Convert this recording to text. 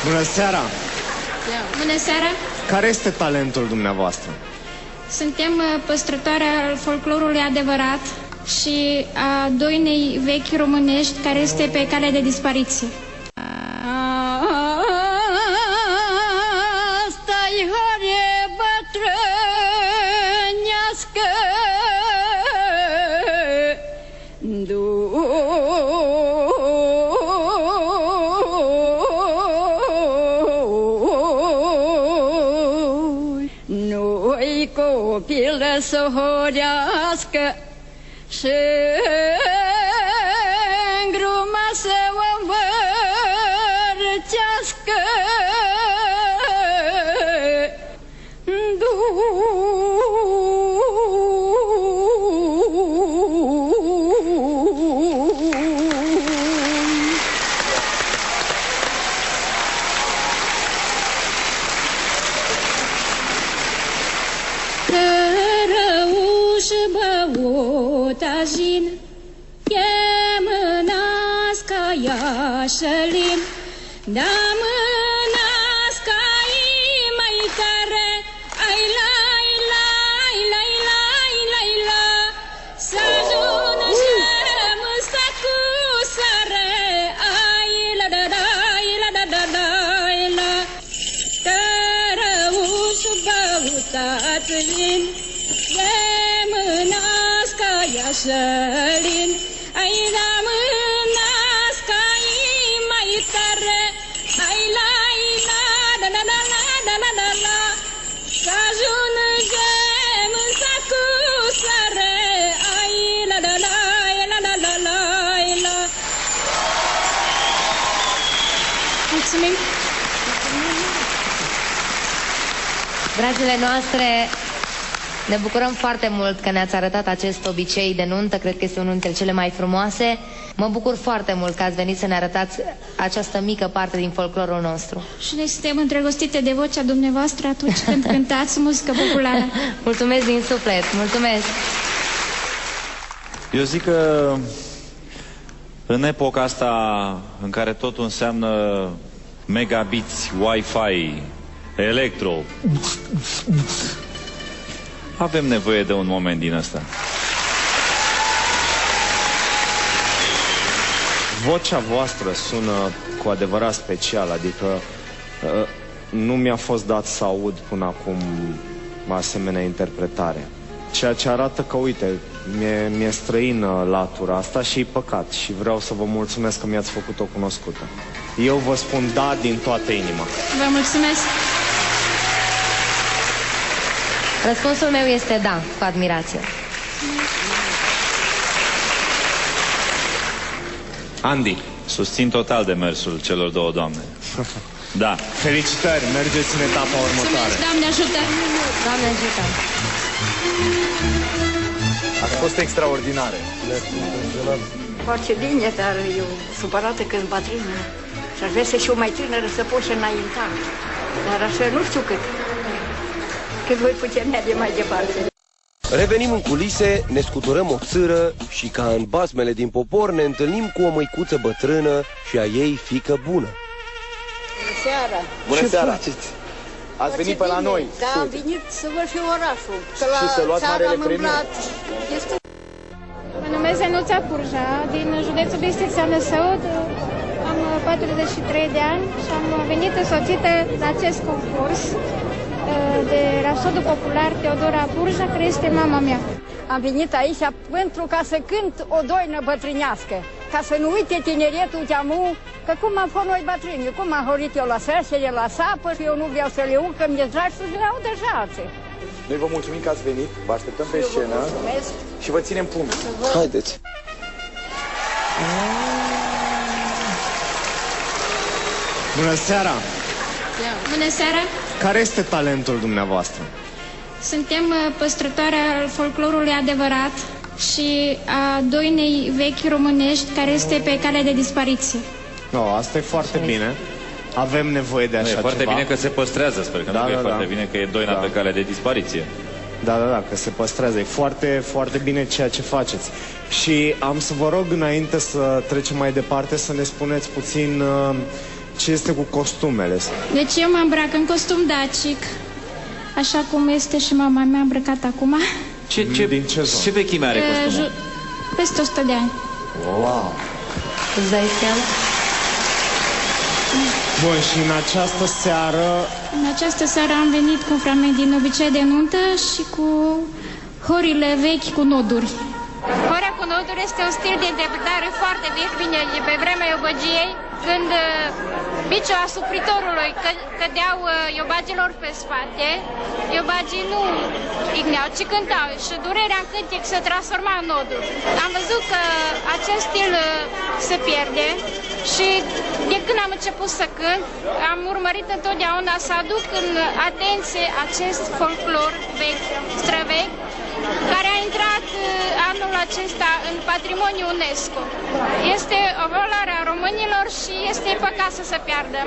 Bună seara! Bună seara! Care este talentul dumneavoastră? Suntem păstrătoare al folclorului adevărat și a doinei vechi românești care este pe cale de dispariție. Asta-i hare bătrânească, nu-i copilă să horească și îngruma să o învârtească. Tajin, e mânească iașălin, da mânească mai tare, ai lai lai lai lai lai la, să ajună și cu sare, ai la da da la da da da la, tărăușu băutațin, e mânească iașălin, ai da mânească mai tare, ai lai la da da da la da la da la, să ajungem în sacu sare, ai la da la la la la la la. Mulțumim! Dragile noastre, ne bucurăm foarte mult că ne-ați arătat acest obicei de nuntă, cred că este unul dintre cele mai frumoase. Mă bucur foarte mult că ați venit să ne arătați această mică parte din folclorul nostru. Și noi suntem îndrăgostite de vocea dumneavoastră atunci când cântați muzică populară. Mulțumesc din suflet, mulțumesc! Eu zic că în epoca asta în care totul înseamnă megabiți, Wi-Fi, electro, avem nevoie de un moment din ăsta. Vocea voastră sună cu adevărat special, adică nu mi-a fost dat să aud până acum asemenea interpretare. Ceea ce arată că, uite, mi-e străină latura asta și e păcat și vreau să vă mulțumesc că mi-ați făcut-o cunoscută. Eu vă spun da din toată inima. Vă mulțumesc! Răspunsul meu este da, cu admirație. Andy. Susțin total demersul celor două doamne. Da. Felicitări, mergeți în etapa următoare. Mulțumesc, Doamne ajută! Doamne ajută! Ați fost extraordinare. Foarte bine, dar eu supărată că sunt bătrână și aș vrea să fiu mai tânără să pot și înainta. Dar așa nu știu cât voi putea merge mai departe. Revenim în culise, ne scuturăm o țâră și ca în basmele din popor ne întâlnim cu o măicuță bătrână și a ei fiică bună. Bună seara! Bună seara! Faceți? Ați venit pe la noi. Da, am venit să văd și orașul. Că Și să luați marele premiu. Mă numesc Zenuța Purja, din județul Bistrița Năsăud. Am 43 de ani și am venit însoțită la acest concurs de Rapsodul Popular Teodora Purja, care este mama mea. Am venit aici pentru ca să cânt o doină bătrânească, ca să nu uite tineretul de-amu, că cum am fost noi bătrâni, cum am horit eu la sărsele, la sapă, și eu nu vreau să le urc, că mi-e drag să le au deja alții. Noi vă mulțumim că ați venit, vă așteptăm pe scenă și vă ținem pumn. Haideți! Bună seara! Bună seara! Care este talentul dumneavoastră? Suntem păstrătoare al folclorului adevărat și a doinei vechi românești care este pe cale de dispariție. No, asta e foarte bine. Avem nevoie de așa ceva. E foarte bine că se păstrează, sper că nu e foarte bine că e doina pe cale de dispariție. Da, că se păstrează. E foarte, foarte bine ceea ce faceți. Și am să vă rog, înainte să trecem mai departe, să ne spuneți puțin ce este cu costumele? Deci eu mă îmbrac în costum dacic, așa cum este și mama mea îmbrăcat acum. Ce vechime are costumul? Peste 100 de ani. Wow! Îți dai seama? Bun, și în această seară... În această seară am venit cu un fragment din Obicei de nuntă și cu horile vechi cu noduri. Horea cu noduri este un stil de interpretare foarte vechi, vine pe vremea iobăgiei, când biciul asupritorului cădeau iobagilor pe spate, iobagii nu igneau, ci cântau și durerea în cântec se transforma în noduri. Am văzut că acest stil se pierde și de când am început să cânt, am urmărit întotdeauna să aduc în atenție acest folclor vechi, străvechi, care a intrat anul acesta în patrimoniul UNESCO. Este o valoare a românilor și este păcat să se piardă.